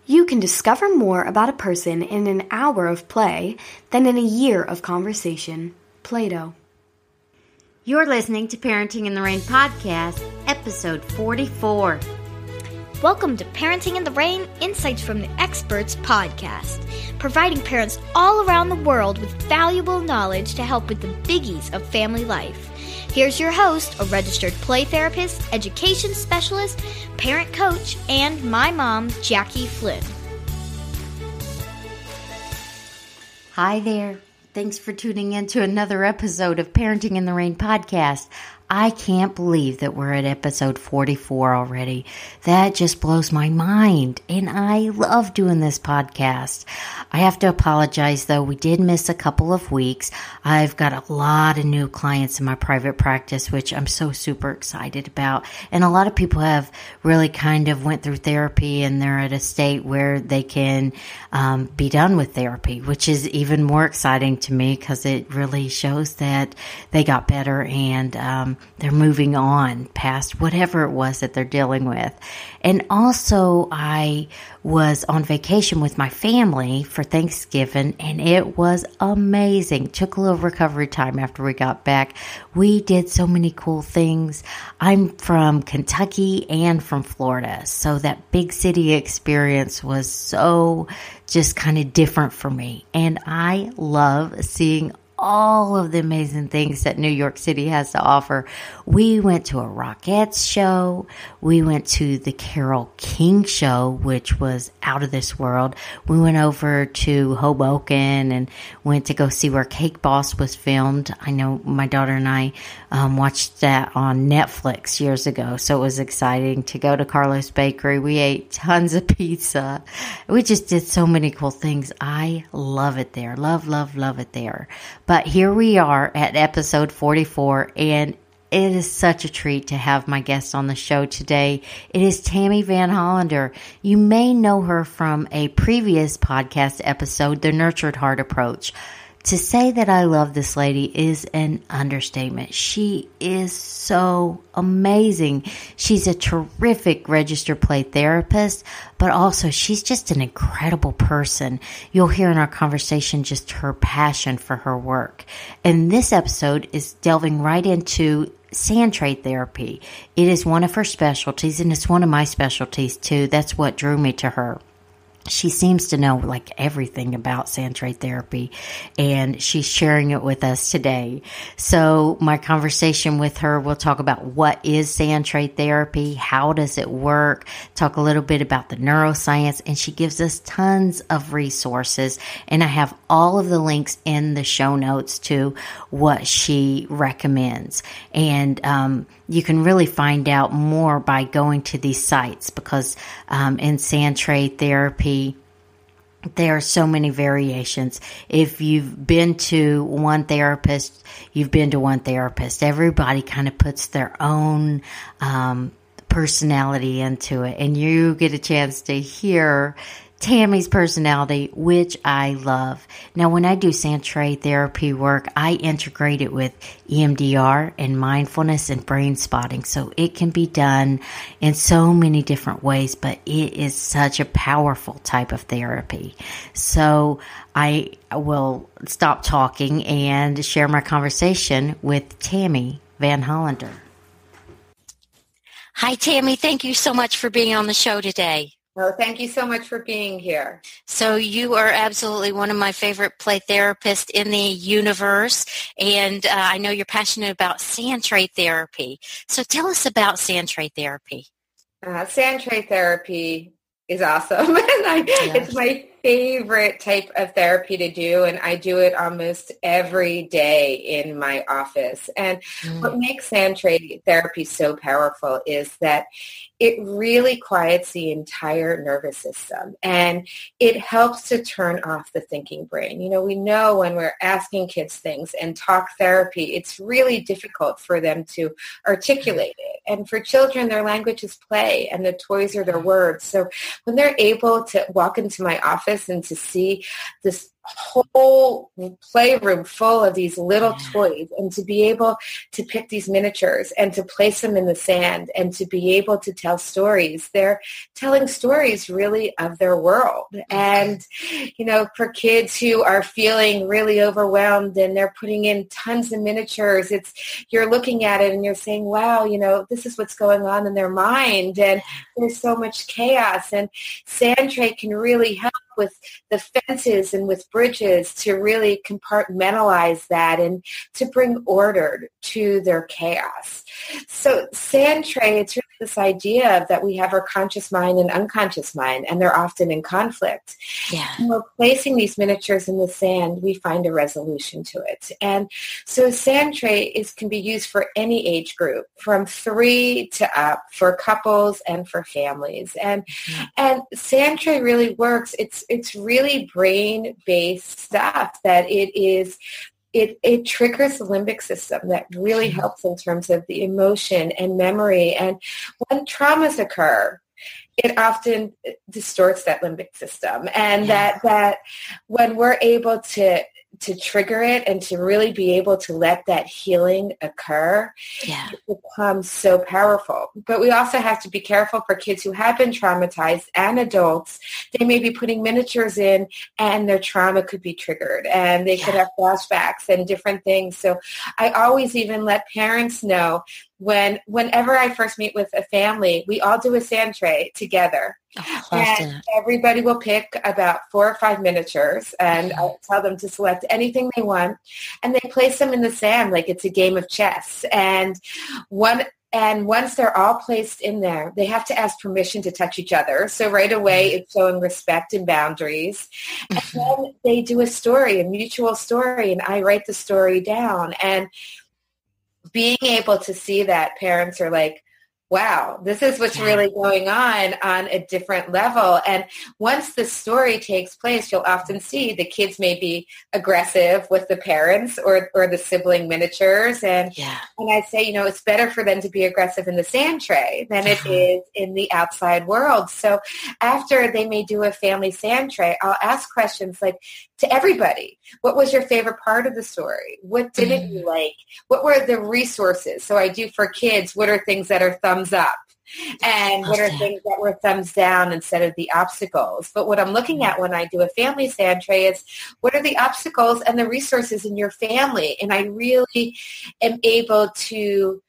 You can discover more about a person in an hour of play than in a year of conversation. Plato. You're listening to Parenting in the Rain podcast, episode 44. Welcome to Parenting in the Rain Insights from the Experts podcast, providing parents all around the world with valuable knowledge to help with the biggies of family life. Here's your host, a registered play therapist, education specialist, parent coach, and my mom, Jackie Flynn. Hi there. Thanks for tuning in to another episode of Parenting in the Rain podcast. I can't believe that we're at episode 44 already. That just blows my mind, and I love doing this podcast. I have to apologize, though. We did miss a couple of weeks. I've got a lot of new clients in my private practice, which I'm so super excited about. And a lot of people have really kind of went through therapy, and they're at a state where they can be done with therapy, which is even more exciting to me because it really shows that they got better and they're moving on past whatever it was that they're dealing with. And also, I was on vacation with my family for Thanksgiving, and it was amazing. Took a little recovery time after we got back. We did so many cool things. I'm from Kentucky and from Florida, so that big city experience was so just kind of different for me. And I love seeing all of the amazing things that New York City has to offer. We went to a Rockettes show. We went to the Carole King show, which was out of this world. We went over to Hoboken and went to go see where Cake Boss was filmed. I know my daughter and I watched that on Netflix years ago, so it was exciting to go to Carlos Bakery. We ate tons of pizza. We just did so many cool things. I love it there. Love, love, love it there. But here we are at episode 44, and it is such a treat to have my guest on the show today. It is Tammi Van Hollander. You may know her from a previous podcast episode, The Nurtured Heart Approach. To say that I love this lady is an understatement. She is so amazing. She's a terrific registered play therapist, but also she's just an incredible person. You'll hear in our conversation just her passion for her work. And this episode is delving right into Sandtray Therapy. It is one of her specialties, and it's one of my specialties too. That's what drew me to her. She seems to know like everything about Sandtray Therapy, and she's sharing it with us today. So my conversation with her, we'll talk about what is Sandtray Therapy, how does it work, talk a little bit about the neuroscience, and she gives us tons of resources. And I have all of the links in the show notes to what she recommends. And you can really find out more by going to these sites because in Sandtray Therapy, there are so many variations. If you've been to one therapist, you've been to one therapist. Everybody kind of puts their own personality into it, and you get a chance to hear Tammi's personality, which I love. Now, when I do Sandtray Therapy work, I integrate it with EMDR and mindfulness and brain spotting. So it can be done in so many different ways, but it is such a powerful type of therapy. So I will stop talking and share my conversation with Tammi Van Hollander. Hi, Tammi. Thank you so much for being on the show today. Well, thank you so much for being here. So you are absolutely one of my favorite play therapists in the universe, and I know you're passionate about Sandtray Therapy. So tell us about Sandtray Therapy. Sandtray Therapy is awesome. It's my favorite type of therapy to do, and I do it almost every day in my office. And what makes Sandtray Therapy so powerful is that it really quiets the entire nervous system, and it helps to turn off the thinking brain. You know, we know when we're asking kids things and talk therapy, it's really difficult for them to articulate it. And for children, their language is play and the toys are their words. So when they're able to walk into my office office and to see this whole playroom full of these little toys, and to be able to pick these miniatures and to place them in the sand and to be able to tell stories. They're telling stories really of their world. And, for kids who are feeling really overwhelmed and they're putting in tons of miniatures, you're looking at it and you're saying, wow, this is what's going on in their mind, and there's so much chaos. And Sandtray can really help with the fences and with bridges to really compartmentalize that and to bring order to their chaos. So Sandtray, it's really this idea that we have our conscious mind and unconscious mind, and they're often in conflict. Yeah. When we're placing these miniatures in the sand, we find a resolution to it. And so Sandtray can be used for any age group, from 3 to up, for couples and for families. And Sandtray really works. It's really brain-based stuff that it triggers the limbic system that really helps in terms of the emotion and memory. And when traumas occur, it often distorts that limbic system. And that when we're able to trigger it and to really be able to let that healing occur, it becomes so powerful. But we also have to be careful for kids who have been traumatized and adults. They may be putting miniatures in and their trauma could be triggered and they could have flashbacks and different things. So I always even let parents know whenever I first meet with a family, we all do a Sandtray together. And everybody will pick about 4 or 5 miniatures, and I'll tell them to select anything they want, and they place them in the sand like it's a game of chess. And once they're all placed in there, they have to ask permission to touch each other. So right away, it's showing respect and boundaries. And then they do a mutual story, and I write the story down. And being able to see that, parents are like, wow, this is what's really going on a different level. And once the story takes place, you'll often see the kids may be aggressive with the parents or the sibling miniatures. And I say, it's better for them to be aggressive in the Sandtray than it is in the outside world. So after they may do a family Sandtray, I'll ask questions like, to everybody, what was your favorite part of the story? What didn't you like? What were the resources? So I do for kids, what are things that are thumbs up? And what are things that were thumbs down instead of the obstacles? But what I'm looking at when I do a family Sandtray is, what are the obstacles and the resources in your family? And I really am able to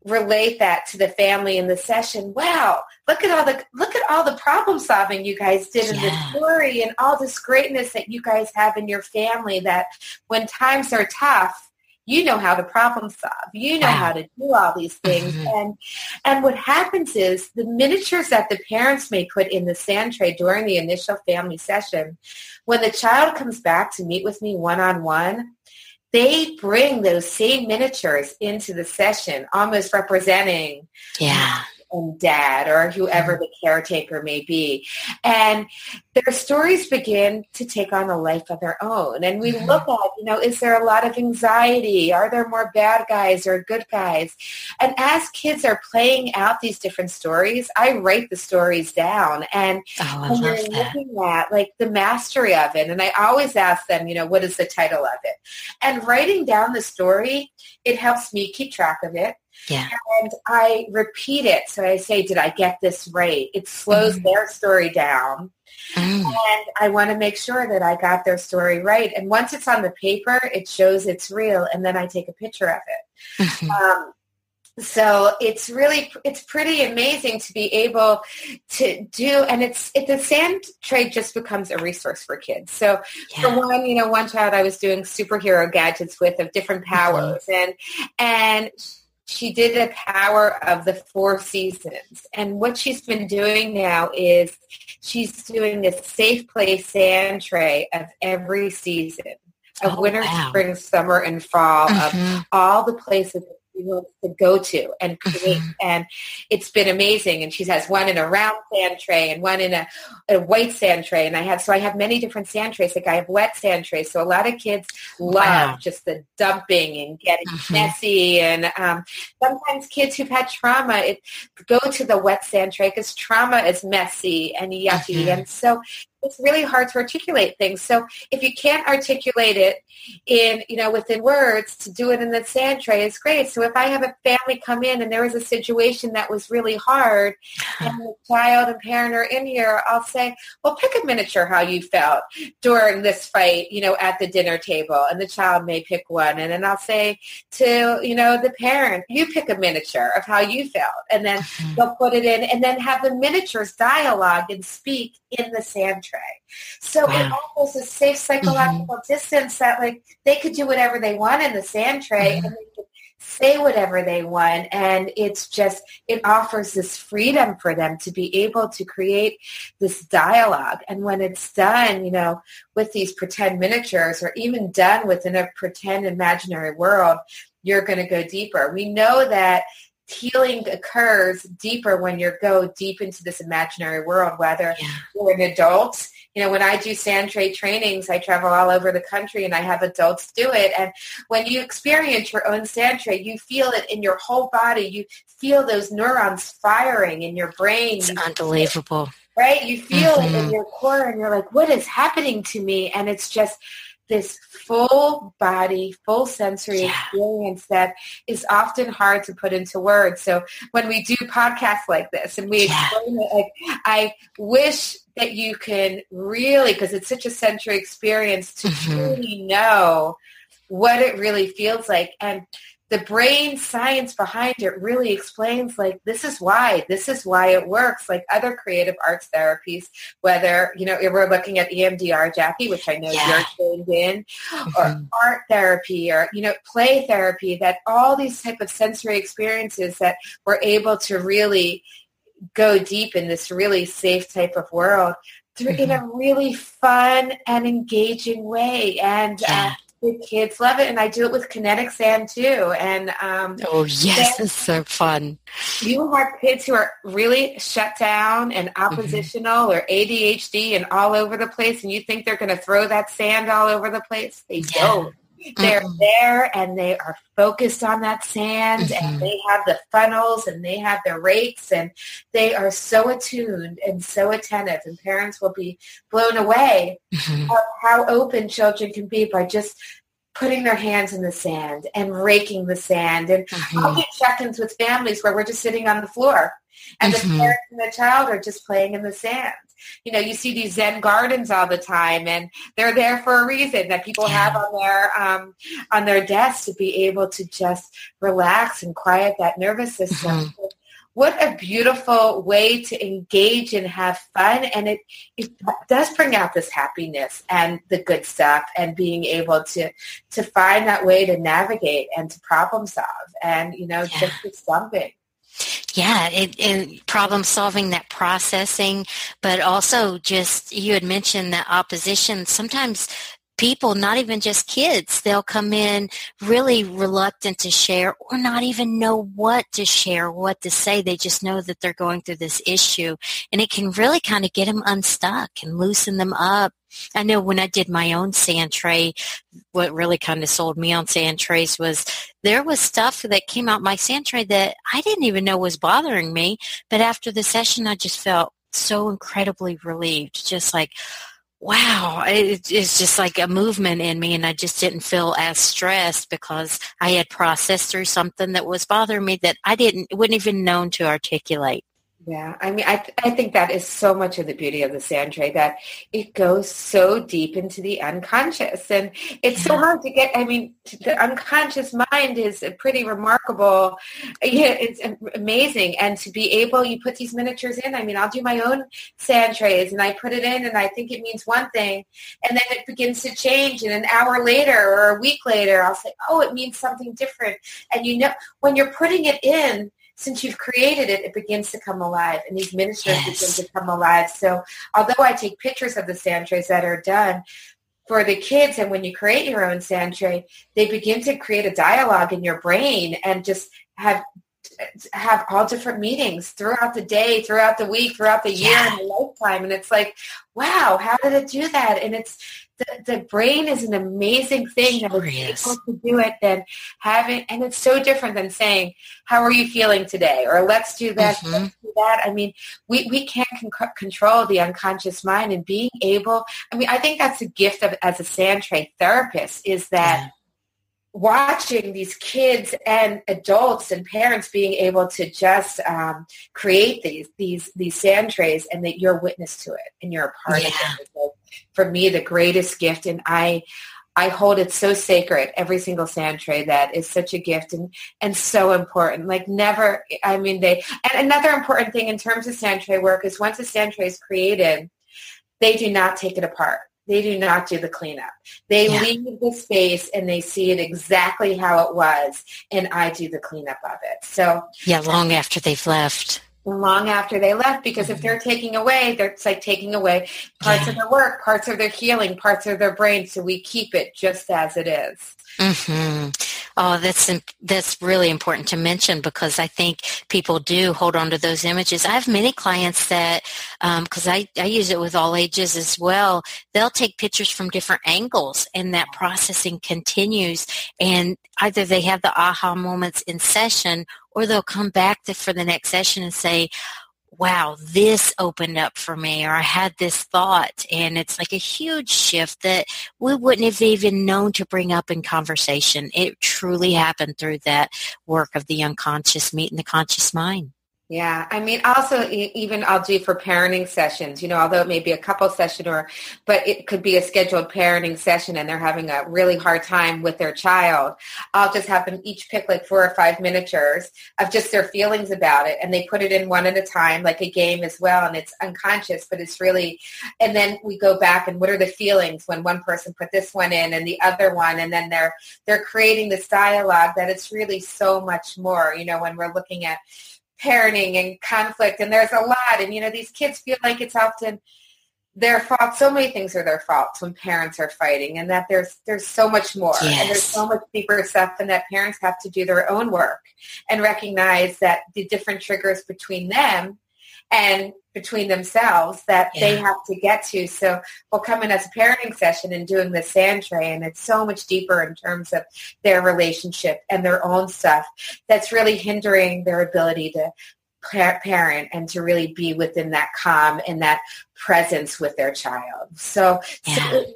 relate that to the family in the session. Wow, look at all the problem solving you guys did in the story, and all this greatness that you guys have in your family, that when times are tough, you know how to problem solve. You know how to do all these things. And what happens is the miniatures that the parents may put in the Sandtray during the initial family session, when the child comes back to meet with me one-on-one, they bring those same miniatures into the session, almost representing and dad or whoever the caretaker may be. And their stories begin to take on a life of their own. And we look at, is there a lot of anxiety? Are there more bad guys or good guys? And as kids are playing out these different stories, I write the stories down. And when you're looking at like the mastery of it, and I always ask them, what is the title of it? And writing down the story, it helps me keep track of it. Yeah. And I repeat it. So I say, did I get this right? It slows their story down. And I want to make sure that I got their story right. And once it's on the paper, it shows it's real. And then I take a picture of it. So it's pretty amazing to be able to do, and the Sandtray just becomes a resource for kids. So for one child I was doing superhero gadgets with of different powers, and she did a power of the 4 seasons. And what she's been doing now is she's doing a safe play Sandtray of every season, of winter, spring, summer, and fall, of all the places that she wants to go to and create. And it's been amazing. And she has one in a round Sandtray and one in a white Sandtray. And I have many different Sandtrays. Like I have wet Sandtrays. So a lot of kids love just the dumping and getting messy. And sometimes kids who've had trauma go to the wet Sandtray because trauma is messy and yucky. And so it's really hard to articulate things. So if you can't articulate it in, within words, to do it in the sand tray is great. So if I have a family come in and there was a situation that was really hard and the child and parent are in here, I'll say, well, pick a miniature how you felt during this fight, at the dinner table. And the child may pick one. And then I'll say to, the parent, you pick a miniature of how you felt. And then they'll put it in and then have the miniatures dialogue and speak in the sand tray. So it offers a safe psychological distance that they could do whatever they want in the sand tray and they could say whatever they want. And it offers this freedom for them to be able to create this dialogue. And when it's done, with these pretend miniatures or even done within a pretend imaginary world, you're going to go deeper. We know that healing occurs deeper when you go deep into this imaginary world, whether you're an adult. When I do Sandtray trainings, I travel all over the country and I have adults do it. And when you experience your own Sandtray, you feel it in your whole body. You feel those neurons firing in your brain. It's unbelievable. Right? You feel it in your core and you're like, what is happening to me? And it's just this full body, full sensory experience that is often hard to put into words. So when we do podcasts like this and we explain it, I wish that you can really, because it's such a sensory experience, to truly know what it really feels like. And the brain science behind it really explains, this is why it works. Like other creative arts therapies, whether, we're looking at EMDR, Jackie, which I know you're trained in, or art therapy or, play therapy, that all these type of sensory experiences that we're able to really go deep in this really safe type of world in a really fun and engaging way. And the kids love it, and I do it with kinetic sand too. And it's so fun. You have kids who are really shut down and oppositional or ADHD and all over the place, and you think they're going to throw that sand all over the place. They don't. They're there and they are focused on that sand and they have the funnels and they have the rates and they are so attuned and so attentive, and parents will be blown away of how open children can be by just putting their hands in the sand and raking the sand. And I'll get check-ins with families where we're just sitting on the floor and the parent and the child are just playing in the sand. You see these Zen gardens all the time, and they're there for a reason that people have on their desks to be able to just relax and quiet that nervous system. What a beautiful way to engage and have fun. And it does bring out this happiness and the good stuff and being able to find that way to navigate and to problem solve and, just jumping. Yeah, it problem solving, that processing, but also just, you had mentioned that opposition. Sometimes people, not even just kids, they'll come in really reluctant to share or not even know what to share, what to say. They just know that they're going through this issue, and it can really kind of get them unstuck and loosen them up. I know when I did my own sand tray, what really kind of sold me on sand trays was there was stuff that came out my sand tray that I didn't even know was bothering me. But after the session, I just felt so incredibly relieved, just like, wow, it's just like a movement in me, and I just didn't feel as stressed because I had processed through something that was bothering me that I wouldn't even known to articulate. Yeah, I mean, I think that is so much of the beauty of the sand tray, that it goes so deep into the unconscious, and it's so hard to get. I mean, the unconscious mind is pretty remarkable. Yeah, it's amazing, and to be able, you put these miniatures in. I mean, I'll do my own sand trays, and I put it in, and I think it means one thing, and then it begins to change, and an hour later or a week later, I'll say, oh, it means something different, and when you're putting it in, since you've created it, it begins to come alive, and these miniatures begin to come alive. So although I take pictures of the sand trays that are done for the kids, and when you create your own sand tray, they begin to create a dialogue in your brain and just have all different meanings throughout the day, throughout the week, throughout the year and the lifetime. And it's like, wow, how did it do that? And it's the brain is an amazing thing that is able to do it than having, and it's so different than saying, how are you feeling today? Or let's do this, let's do that. I mean, we can't control the unconscious mind, and being able, I mean, I think that's a gift of as a Sandtray therapist, is that watching these kids and adults and parents being able to just create these Sandtrays, and that you're witness to it and you're a part of it. So for me, the greatest gift, and I hold it so sacred, every single Sandtray, that is such a gift and so important. Like never, I mean, and another important thing in terms of Sandtray work is once a Sandtray is created, they do not take it apart. They do not do the cleanup. They leave the space and they see it exactly how it was, and I do the cleanup of it. So long after they've left. Long after they left, because if they're taking away, it's like taking away parts of their work, parts of their healing, parts of their brain. So we keep it just as it is. Mm-hmm. Oh, that's really important to mention, because I think people do hold on to those images. I have many clients that, because I use it with all ages as well, they'll take pictures from different angles, and that processing continues. And either they have the aha moments in session, or they'll come back for the next session and say, wow, this opened up for me, or I had this thought, and it's like a huge shift that we wouldn't have even known to bring up in conversation. It truly happened through that work of the unconscious meeting the conscious mind. Yeah. I mean, also, even I'll do for parenting sessions, although it may be a couple session but it could be a scheduled parenting session and they're having a really hard time with their child. I'll just have them each pick like 4 or 5 miniatures of just their feelings about it. And they put it in one at a time, like a game as well. And it's unconscious, but it's really, and then we go back and what are the feelings when one person put this one in and the other one, and then they're creating this dialogue that it's really so much more, when we're looking at parenting and conflict, and there's a lot, and these kids feel like it's often their fault. So many things are their faults when parents are fighting, and that there's so much more, and there's so much deeper stuff, and that parents have to do their own work and recognize that the different triggers between them and between themselves that they have to get to. So we'll come in as a parenting session and doing the Sandtray, and it's so much deeper in terms of their relationship and their own stuff that's really hindering their ability to parent and to really be within that calm and that presence with their child. So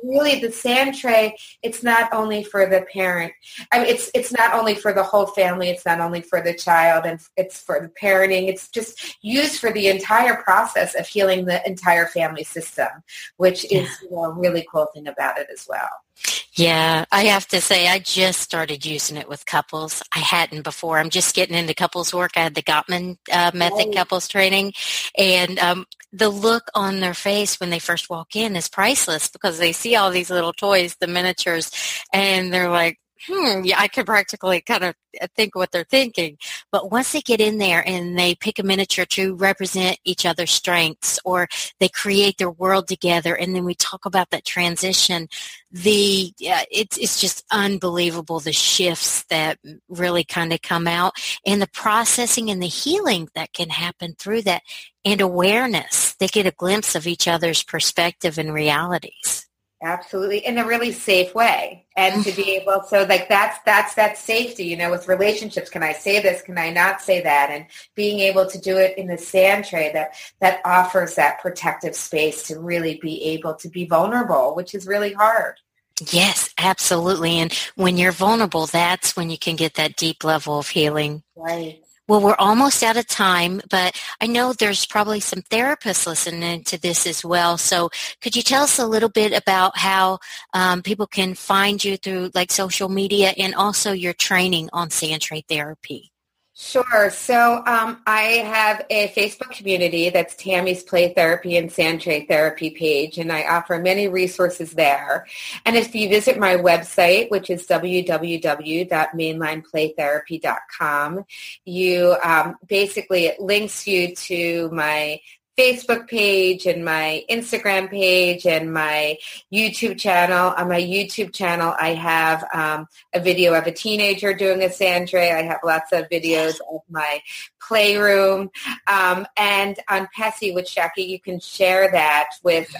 really the Sandtray, it's not only for the parent. I mean, it's not only for the whole family. It's not only for the child, and it's for the parenting. It's just used for the entire process of healing the entire family system, which is a really cool thing about it as well. Yeah, I have to say, I just started using it with couples. I hadn't before. I'm just getting into couples work. I had the Gottman method couples training, and the look on their face when they first walk in is priceless, because they see all these little toys, the miniatures, and they're like, I could practically kind of think what they're thinking. But once they get in there and they pick a miniature to represent each other's strengths, or they create their world together, and then we talk about that transition, it's just unbelievable, the shifts that really kind of come out, and the processing and the healing that can happen through that, and awareness. They get a glimpse of each other's perspective and realities. Absolutely, in a really safe way, and to be able, so like that's that safety, with relationships. Can I say this? Can I not say that? And being able to do it in the Sandtray that offers that protective space to really be able to be vulnerable, which is really hard. Yes, absolutely. And when you're vulnerable, that's when you can get that deep level of healing. Right. Well, we're almost out of time, but I know there's probably some therapists listening to this as well. So could you tell us a little bit about how people can find you through like social media, and also your training on Sandtray Therapy? Sure. So I have a Facebook community that's Tammy's Play Therapy and Sandtray Therapy page, and I offer many resources there. And if you visit my website, which is www.mainlineplaytherapy.com, you basically it links you to my Facebook page and my Instagram page and my YouTube channel. On my YouTube channel, I have a video of a teenager doing a Sandtray. I have lots of videos of my playroom. And on Pessy with Shaki, you can share that with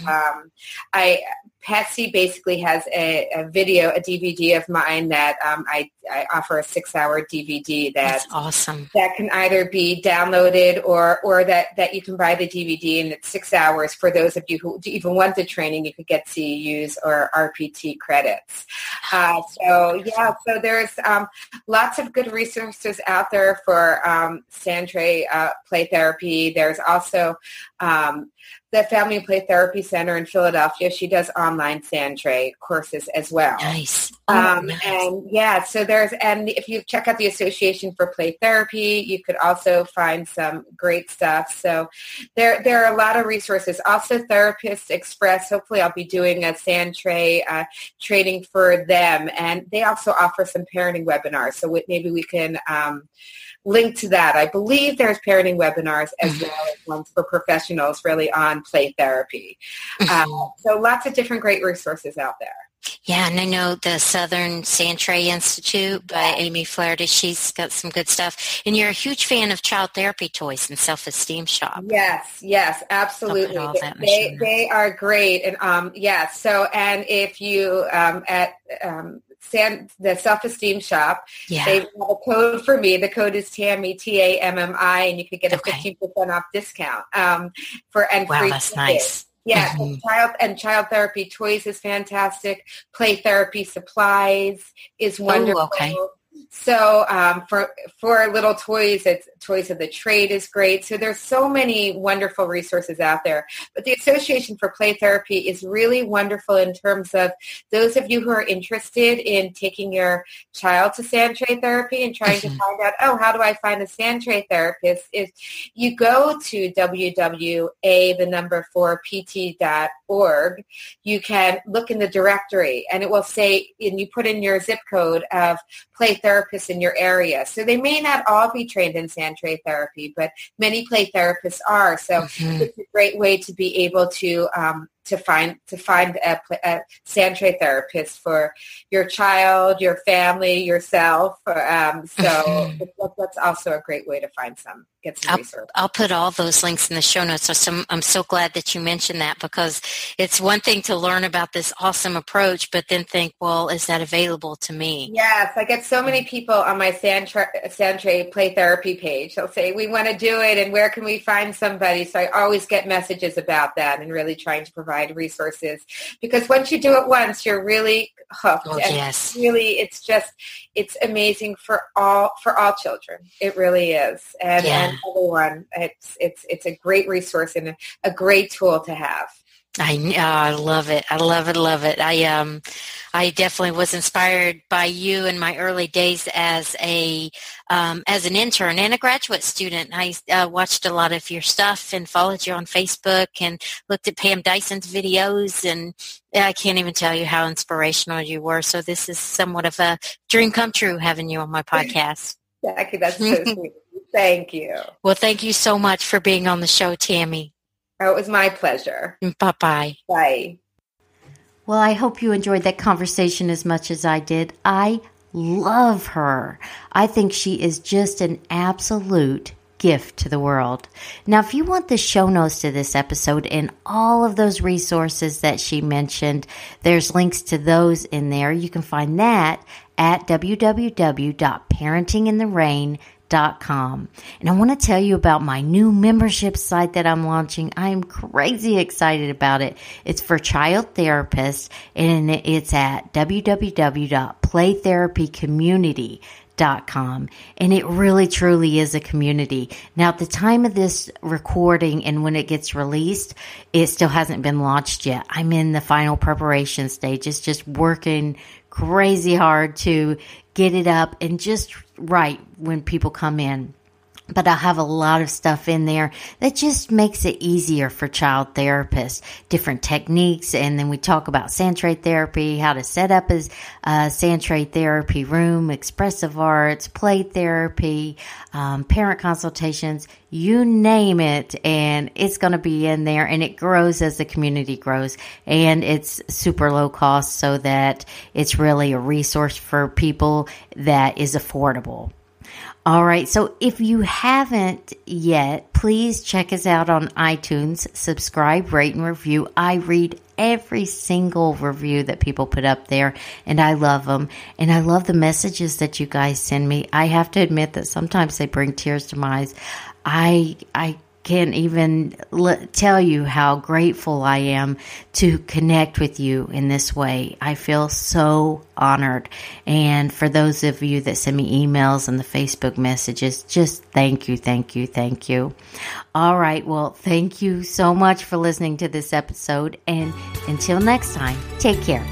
Patsy basically has a DVD of mine that I offer a 6-hour DVD that's awesome. That can either be downloaded or that you can buy the DVD, and it's 6 hours for those of you who even want the training. You could get CEUs or RPT credits. So there's lots of good resources out there for Sandtray Play Therapy. There's also the Family and Play Therapy Center in Philadelphia. She does online Sandtray courses as well. Nice. Nice. And if you check out the Association for Play Therapy, you could also find some great stuff. So there are a lot of resources. Also, Therapists Express. Hopefully, I'll be doing a Sandtray training for them, and they also offer some parenting webinars. So maybe we can link to that. I believe there's parenting webinars as well as ones for professionals really on play therapy. So lots of different great resources out there. Yeah, and I know the Southern Sandtray Institute by Amy Flaherty. She's got some good stuff. And you're a huge fan of child therapy toys and Self-Esteem Shop. Yes, absolutely. They are great. And so and if you the Self-Esteem Shop, they have a code for me. The code is Tammi, TAMMI, and you could get a 15% off discount free. That's nice. Yeah, child therapy toys is fantastic. Play therapy supplies is wonderful. Oh, okay. So for little toys, it's Toys of the Trade is great. So there's so many wonderful resources out there. But the Association for Play Therapy is really wonderful in terms of those of you who are interested in taking your child to Sandtray Therapy and trying to find out, how do I find a Sandtray therapist? If you go to www.a4pt.org, you can look in the directory and it will say, and you put in your zip code of play therapists in your area. So they may not all be trained in Sandtray Therapy, but many play therapists are. So it's a great way to be able to find a Sandtray therapist for your child, your family, yourself. So that's also a great way to get some research. I'll put all those links in the show notes. So I'm so glad that you mentioned that, because it's one thing to learn about this awesome approach, but then think, well, is that available to me? Yes, I get so many people on my Sandtray Play Therapy page. They'll say, we want to do it, and where can we find somebody? So I always get messages about that and really trying to provide resources, because once you do it once, you're really hooked. Yes. Really, it's amazing for all children. It really is. And everyone, it's a great resource and a great tool to have. I love it. I love it. I definitely was inspired by you in my early days as an intern and a graduate student. I watched a lot of your stuff and followed you on Facebook and looked at Pam Dyson's videos, and I can't even tell you how inspirational you were. So this is somewhat of a dream come true having you on my podcast. Jackie, that's so sweet. Thank you. Well, thank you so much for being on the show, Tammi. Oh, it was my pleasure. Bye-bye. Bye. Well, I hope you enjoyed that conversation as much as I did. I love her. I think she is just an absolute gift to the world. Now, if you want the show notes to this episode and all of those resources that she mentioned, there's links to those in there. You can find that at www.parentingintherain.com. And I want to tell you about my new membership site that I'm launching. I am crazy excited about it. It's for child therapists, and it's at www.playtherapycommunity.com. And it really truly is a community. Now, at the time of this recording and when it gets released, it still hasn't been launched yet. I'm in the final preparation stages, just working crazy hard to get it up and just right when people come in. But I have a lot of stuff in there that just makes it easier for child therapists, different techniques. And then we talk about Sandtray Therapy, how to set up a Sandtray Therapy room, expressive arts, play therapy, parent consultations, you name it. And it's going to be in there, and it grows as the community grows. And it's super low cost so that it's really a resource for people that is affordable. All right, so if you haven't yet, please check us out on iTunes, subscribe, rate, and review. I read every single review that people put up there, and I love them. And I love the messages that you guys send me. I have to admit that sometimes they bring tears to my eyes. I can't even tell you how grateful I am to connect with you in this way. I feel so honored. And for those of you that send me emails and the Facebook messages, just thank you, thank you, thank you. All right. Well, thank you so much for listening to this episode. And until next time, take care.